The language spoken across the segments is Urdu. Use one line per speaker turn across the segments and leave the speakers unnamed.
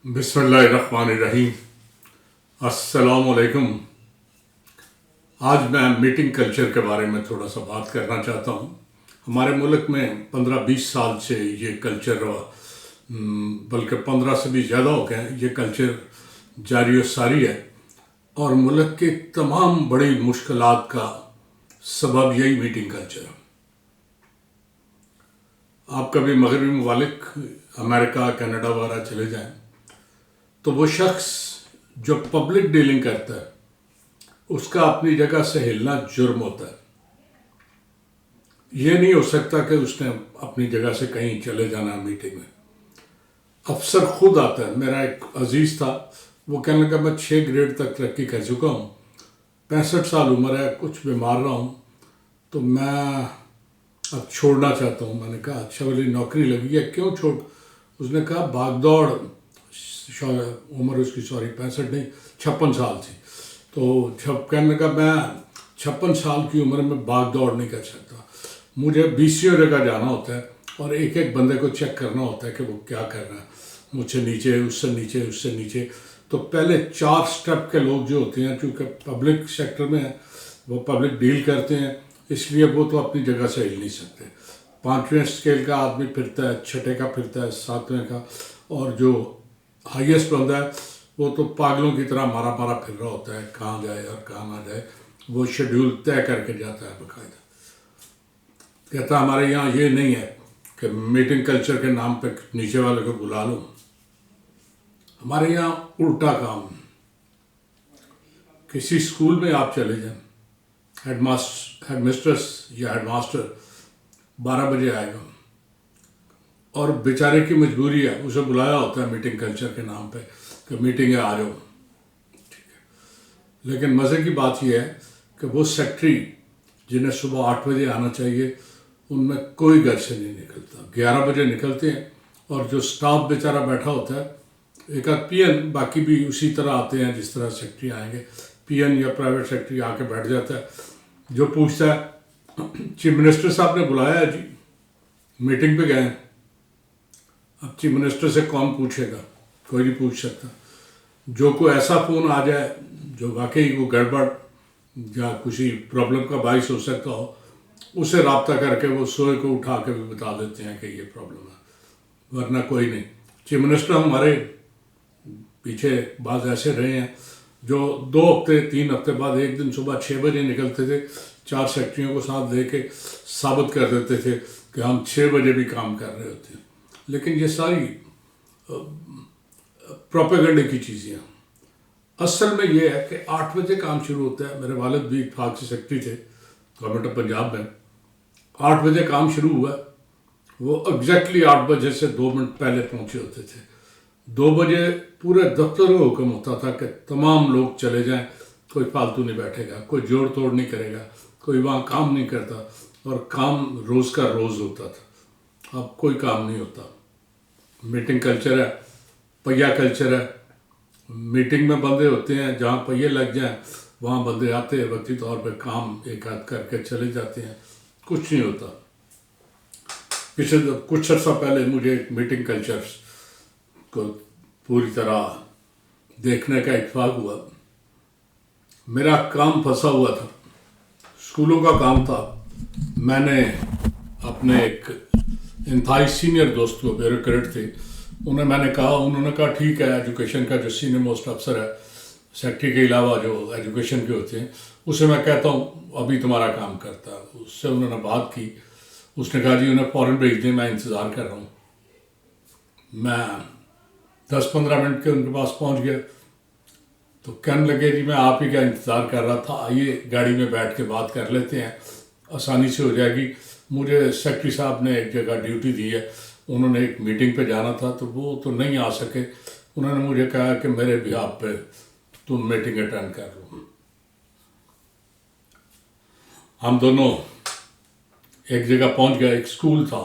بسم اللہ الرحمن الرحیم۔ السلام علیکم۔ آج میں میٹنگ کلچر کے بارے میں تھوڑا سا بات کرنا چاہتا ہوں۔ ہمارے ملک میں 15-20 سال سے یہ کلچر بلکہ 15 سے بھی زیادہ ہو گئے یہ کلچر جاری و ساری ہے، اور ملک کے تمام بڑی مشکلات کا سبب یہی میٹنگ کلچر ہے۔ آپ کبھی مغربی ممالک امریکہ، کینیڈا وغیرہ چلے جائیں تو وہ شخص جو پبلک ڈیلنگ کرتا ہے اس کا اپنی جگہ سے ہلنا جرم ہوتا ہے۔ یہ نہیں ہو سکتا کہ اس نے اپنی جگہ سے کہیں چلے جانا میٹنگ میں۔ افسر خود آتا ہے۔ میرا ایک عزیز تھا، وہ کہنے لگا میں 6 گریڈ تک ترقی کر چکا ہوں، 65 سال عمر ہے، کچھ بیمار رہا ہوں، تو میں اب چھوڑنا چاہتا ہوں۔ میں نے کہا اچھا والی نوکری لگی ہے، کیوں چھوڑ؟ اس نے کہا بھاگ دوڑ، عمر اس کی 65 نہیں 56 سال تھی، تو جب کہنے لگا میں 56 سال کی عمر میں بھاگ دوڑ نہیں کر سکتا، مجھے 20 جگہ جانا ہوتا ہے اور ایک ایک بندے کو چیک کرنا ہوتا ہے کہ وہ کیا کر رہا ہے، مجھ سے نیچے، اس سے نیچے، اس سے نیچے۔ تو پہلے 4 سٹیپ کے لوگ جو ہوتے ہیں، چونکہ پبلک سیکٹر میں ہیں، وہ پبلک ڈیل کرتے ہیں، اس لیے وہ تو اپنی جگہ سے ہل نہیں سکتے۔ 5ویں اسکیل کا آدمی پھرتا ہے، 6 کا پھرتا ہے، 7ویں کا، اور جو ہائیسٹ بندہ ہے وہ تو پاگلوں کی طرح مارا مارا پھر رہا ہوتا ہے، کہاں جائے اور کہاں نہ جائے، وہ شیڈیول طے کر کے جاتا ہے باقاعدہ۔ کہتا ہمارے یہاں یہ نہیں ہے کہ میٹنگ کلچر کے نام پہ نیچے والے کو بلا لو، ہمارے یہاں الٹا کام۔ کسی اسکول میں آپ چلے جائیں، ہیڈ مسٹرس یا ہیڈ ماسٹر 12 بجے آئے گا، اور بیچارے کی مجبوری ہے، اسے بلایا ہوتا ہے میٹنگ کلچر کے نام پہ کہ میٹنگ ہے، آ جاؤ، ٹھیک ہے۔ لیکن مزے کی بات یہ ہے کہ وہ سیکٹری جنہیں صبح 8 بجے آنا چاہیے، ان میں کوئی گھر سے نہیں نکلتا، 11 بجے نکلتے ہیں، اور جو سٹاف بیچارہ بیٹھا ہوتا ہے، ایک آدھ پی این، باقی بھی اسی طرح آتے ہیں جس طرح سیکٹری آئیں گے، پی این یا پرائیویٹ سیکٹری آ کے بیٹھ جاتا ہے، جو پوچھتا ہے چیف منسٹر صاحب نے بلایا ہے جی، میٹنگ پہ گئے ہیں۔ اب چیف منسٹر سے کون پوچھے گا؟ کوئی نہیں پوچھ سکتا۔ جو کوئی ایسا فون آ جائے جو واقعی وہ گڑبڑ یا کسی پرابلم کا باعث ہو سکتا ہو، اسے رابطہ کر کے وہ سوئے کو اٹھا کے بھی بتا دیتے ہیں کہ یہ پرابلم ہے، ورنہ کوئی نہیں۔ چیف منسٹر ہمارے پیچھے بعض ایسے رہے ہیں جو 2 ہفتے 3 ہفتے بعد ایک دن صبح 6 بجے نکلتے تھے، 4 سیکٹریوں کو ساتھ لے کے ثابت کر دیتے تھے کہ ہم 6 بجے بھی کام کر رہے ہوتے ہیں۔ لیکن یہ ساری پروپیگنڈے کی چیزیں ہیں۔ اصل میں یہ ہے کہ 8 بجے کام شروع ہوتا ہے۔ میرے والد بھی اتفاق سے سیکٹری تھے گورنمنٹ آف پنجاب میں۔ 8 بجے کام شروع ہوا، وہ ایگزیکٹلی 8 بجے سے 2 منٹ پہلے پہنچے ہوتے تھے۔ 2 بجے پورے دفتر کا حکم ہوتا تھا کہ تمام لوگ چلے جائیں، کوئی فالتو نہیں بیٹھے گا، کوئی جوڑ توڑ نہیں کرے گا، کوئی وہاں کام نہیں کرتا، اور کام روز کا روز ہوتا تھا۔ اب کوئی کام نہیں ہوتا۔ میٹنگ کلچر ہے، پہیا کلچر ہے۔ میٹنگ میں بندے ہوتے ہیں، جہاں پہیے لگ جائیں وہاں بندے آتے ہیں، وقتی طور پہ کام ایک آدھ کر کے چلے جاتے ہیں، کچھ نہیں ہوتا۔ کچھ عرصہ پہلے مجھے ایک میٹنگ کلچر کو پوری طرح دیکھنے کا اتفاق ہوا۔ میرا کام پھنسا ہوا تھا، اسکولوں کا کام تھا۔ میں نے اپنے ایک انتہائی سینئر دوست کو، بیوروکریٹ تھے، میں نے کہا، انہوں نے کہا ٹھیک ہے، ایجوکیشن کا جو سینئر موسٹ افسر ہے سیکٹری کے علاوہ جو ایجوکیشن کے ہوتے ہیں، اسے میں کہتا ہوں ابھی تمہارا کام کرتا ہے۔ اس سے انہوں نے بات کی، اس نے کہا جی انہیں فوراً بھیج دیں، میں انتظار کر رہا ہوں۔ میں 10-15 منٹ کے ان کے پاس پہنچ گیا تو کہنے لگے جی میں آپ ہی کا انتظار کر رہا تھا، آئیے گاڑی میں بیٹھ کے بات کر لیتے ہیں، آسانی سے ہو جائے گی۔ مجھے سیکٹری صاحب نے ایک جگہ ڈیوٹی دی ہے، انہوں نے ایک میٹنگ پہ جانا تھا تو وہ تو نہیں آ سکے، انہوں نے مجھے کہا کہ میرے بہاف پہ تم میٹنگ اٹینڈ کر لو۔ ہم دونوں ایک جگہ پہنچ گئے، ایک اسکول تھا،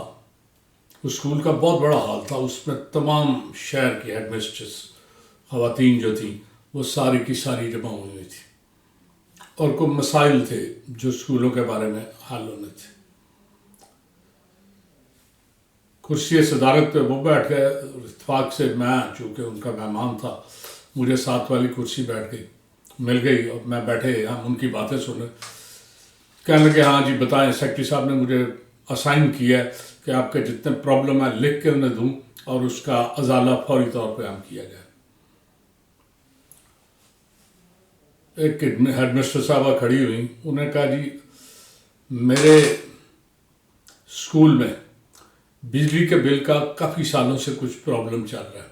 اس اسکول کا بہت بڑا ہال تھا، اس میں تمام شہر کی ہیڈ مسٹرس خواتین جو تھیں وہ ساری کی ساری جمع ہوئی تھی، اور کوئی مسائل تھے جو اسکولوں کے بارے میں حل ہونے تھے۔ کرسی صدارت پہ وہ بیٹھ گئے، اتفاق سے میں چونکہ ان کا مہمان تھا مجھے ساتھ والی کرسی بیٹھ گئی مل گئی، اور میں بیٹھے ہم ان کی باتیں سنے، کہنے لگے ہاں جی بتائیں سیکرٹری صاحب نے مجھے اسائن کیا ہے کہ آپ کے جتنے پرابلم ہیں لکھ کے انہیں دوں اور اس کا ازالہ فوری طور پہ ہم کیا جائے۔ ایک ہیڈ مسٹر صاحبہ کھڑی ہوئی، انہوں نے کہا جی میرے اسکول میں بجلی کے بل کا کافی سالوں سے کچھ پرابلم چل رہا ہے،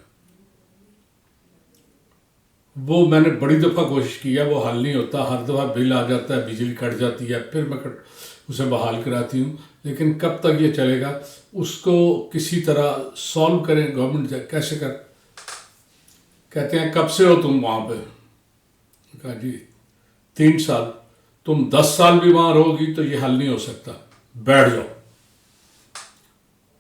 وہ میں نے بڑی دفعہ کوشش کی ہے، وہ حل نہیں ہوتا، ہر دفعہ بل آ جاتا ہے، بجلی کٹ جاتی ہے، پھر میں اسے بحال کراتی ہوں، لیکن کب تک یہ چلے گا، اس کو کسی طرح سالو کریں گورنمنٹ سے، کیسے کر؟ کہتے ہیں کب سے ہو تم وہاں پہ؟ کہا جی 3 سال۔ تم 10 سال بھی وہاں رہو گی تو یہ حل نہیں ہو سکتا، بیٹھ جاؤ۔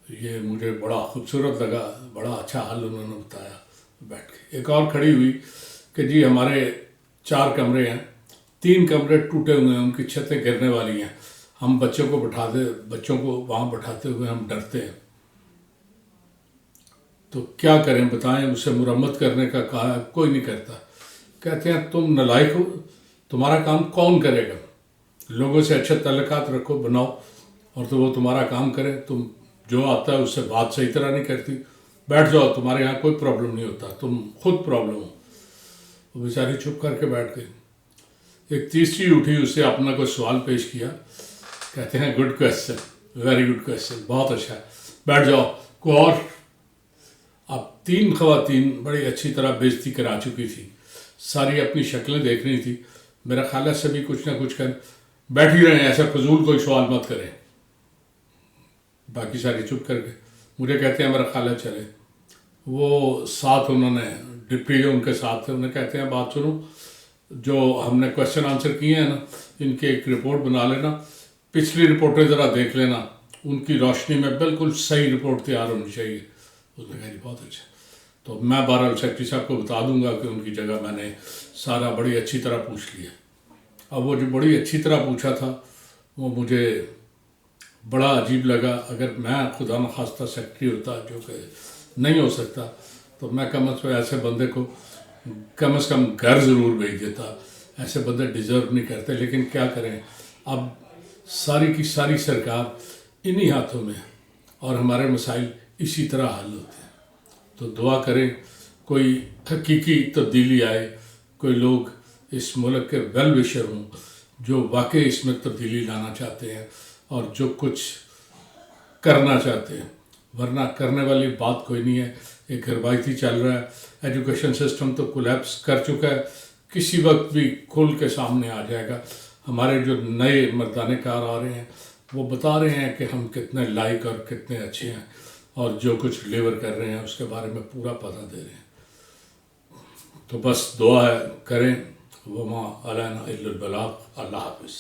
یہ مجھے بڑا خوبصورت لگا، بڑا اچھا حل انہوں نے بتایا، بیٹھ کے۔ ایک اور کھڑی ہوئی کہ جی ہمارے 4 کمرے ہیں، 3 کمرے ٹوٹے ہوئے ہیں، ان کی چھتیں گرنے والی ہیں، ہم بچوں کو وہاں بٹھاتے ہوئے ہم ڈرتے ہیں، تو کیا کریں بتائیں؟ اسے مرمت کرنے کا کہا، کوئی نہیں کرتا۔ کہتے ہیں تم نالائق ہو، تمہارا کام کون کرے گا؟ لوگوں سے اچھے تعلقات رکھو، بناؤ، اور تو وہ تمہارا کام کرے، تم جو آتا ہے اس سے بات صحیح طرح نہیں کرتی، بیٹھ جاؤ، تمہارے یہاں کوئی پرابلم نہیں ہوتا، تم خود پرابلم ہو۔ وہ بیچاری چپ کر کے بیٹھ گئی۔ ایک تیسری اٹھی، اس سے اپنا کوئی سوال پیش کیا، کہتے ہیں good question, very good question, بہت اچھا ہے، بیٹھ جاؤ، کوئی اور۔ اب 3 خواتین بڑی اچھی طرح بےعزتی کرا چکی تھی، ساری اپنی شکلیں دیکھ رہی تھی، میرا خیال ہے سبھی کچھ نہ کچھ کر بیٹھ ہی رہے ہیں، ایسا فضول کوئی سوال مت کریں۔ باقی ساری چپ کر کے مجھے کہتے ہیں میرا خیال ہے چلے۔ وہ ساتھ انہوں نے ڈپٹی ان کے ساتھ تھے، انہیں کہتے ہیں بات سنو، جو ہم نے کویسچن آنسر کیے ہیں نا، ان کی ایک رپورٹ بنا لینا، پچھلی رپورٹیں ذرا دیکھ لینا، ان کی روشنی میں بالکل صحیح رپورٹ تیار ہونی چاہیے۔ اس نے کہا جی بہت اچھا، تو میں بہرحال سیکرٹری صاحب کو بتا دوں گا کہ ان کی جگہ میں نے سارا بڑی اچھی طرح پوچھ لیا۔ اب وہ جو بڑی اچھی طرح پوچھا تھا وہ مجھے بڑا عجیب لگا۔ اگر میں خدا نخواستہ سیکرٹری ہوتا، جو کہ نہیں ہو سکتا، تو میں کم از کم ایسے بندے کو کم از کم گھر ضرور بھیج دیتا، ایسے بندے ڈیزرو نہیں کرتے، لیکن کیا کریں، اب ساری کی ساری سرکار انہی ہاتھوں میں ہے اور ہمارے مسائل اسی طرح حل ہوتے ہیں۔ تو دعا کریں کوئی حقیقی تبدیلی آئے، کوئی لوگ اس ملک کے ویل وشر ہوں جو واقعی اس میں تبدیلی لانا چاہتے ہیں اور جو کچھ کرنا چاہتے ہیں، ورنہ کرنے والی بات کوئی نہیں ہے۔ ایک روایتی چل رہا ہے، ایجوکیشن سسٹم تو کولیپس کر چکا ہے، کسی وقت بھی کھل کے سامنے آ جائے گا۔ ہمارے جو نئے مردانے کار آ رہے ہیں وہ بتا رہے ہیں کہ ہم کتنے لائق اور کتنے اچھے ہیں، اور جو کچھ ڈلیور کر رہے ہیں اس کے بارے میں پورا پتہ دے رہے ہیں۔ تو بس دعا ہے کریں، وما علینا الا البلاغ۔ اللہ حافظ۔